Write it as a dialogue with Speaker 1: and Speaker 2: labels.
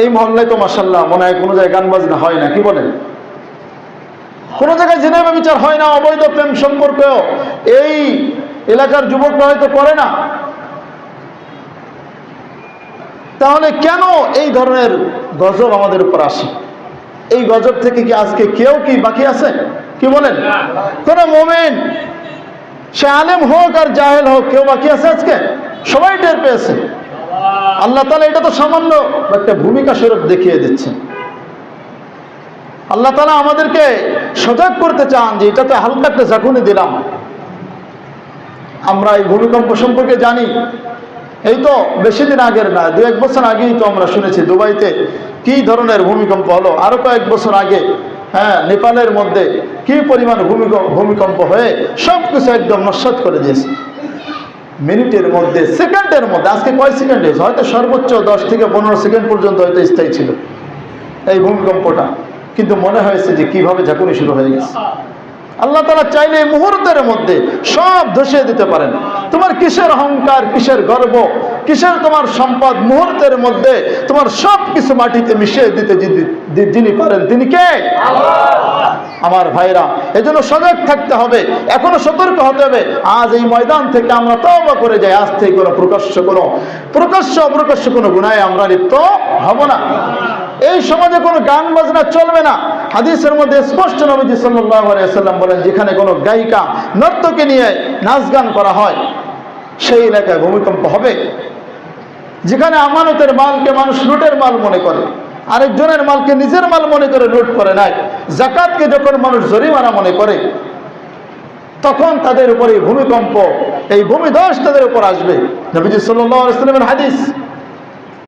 Speaker 1: এই মহল্লায় তো মাশাআল্লাহ মনে হয় কোনো জায়গায় গান বাজনা হয় না, কি বলেন? কোনো জায়গায় জিনা ব্যভিচার হয় না, অবৈধ প্রেম সম্পর্ক এই এলাকার যুবকরা হয়তো করে না। তাহলে কেন এই ধরনের গজব আমাদের উপর আসে? এই গজব থেকে কি আজকে কেউ কি বাকি আছে? কি বলেন? কোন মুমিন, সে আলেম হোক আর জাহেল হোক, কেউ বাকি আছে আজকে? সবাই টের পেয়েছে। আল্লাহ তাআলা এটা তো সামান্য একটা ভূমিকা স্বরূপ দেখিয়ে দিচ্ছেন। আল্লাহ তাআলা আমাদেরকে সজাগ করতে চান যে এটা তো হালকা একটা ঝাঁকুনি দিলাম। আমরা এই ভূমিকম্প সম্পর্কে জানি, এই তো বেশি দিন আগের না, 2-1 বছর আগেই তো আমরা শুনেছি দুবাইতে কি ধরনের ভূমিকম্প হলো। আরো কয়েক বছর আগে নেপালের মধ্যে কি পরিমাণ ভূমিকম্প হয়ে সবকিছু একদম নস্যাৎ করে দিয়েছে মিনিটের মধ্যে, সেকেন্ডের মধ্যে। আজকে কয় সেকেন্ড হয়েছে? হয়তো সর্বোচ্চ 10 থেকে 15 সেকেন্ড পর্যন্ত হয়তো স্থায়ী ছিল এই ভূমিকম্পটা, কিন্তু মনে হয়েছে যে কিভাবে ঝাঁকুনি শুরু হয়ে গেছে। আল্লাহ তাআলা চাইলে এই মুহূর্তের মধ্যে সব ধসিয়ে দিতে পারেন। তোমার কিসের অহংকার, কিসের গর্ব, কিসের তোমার সম্পদ, মুহূর্তের মধ্যে তোমার সব কিছু মাটিতে মিশিয়ে দিতে যিনি পারেন তিনি কে? আমার ভাইরা, এজন্য সজাগ থাকতে হবে, এখনো সতর্ক হতে হবে। আজ এই ময়দান থেকে আমরা তওবা করে যাই, আজ থেকে কোনো প্রকাশ্য কোনো গুনাহে আমরা লিপ্ত হব না। এই সমাজে কোনো গান বাজনা চলবে না। হাদিসের মধ্যে স্পষ্ট নবীজি সাল্লাল্লাহু আলাইহি ওয়াসাল্লাম বলেন, যেখানে কোনো গায়িকা নর্তকী নিয়ে নাচ গান করা হয় সেই এলাকায় ভূমিকম্প হবে। যেখানে আমানতের মালকে মানুষ লুটের মাল মনে করে, আরেকজনের মালকে নিজের মাল মনে করে লুট করে নেয়, যাকাতকে যখন মানুষ জরিমানা মনে করে, তখন তাদের উপরে ভূমিকম্প, এই ভূমিধস তাদের উপর আসবে। নবীজি সাল্লাল্লাহু আলাইহি ওয়াসাল্লামের হাদিস,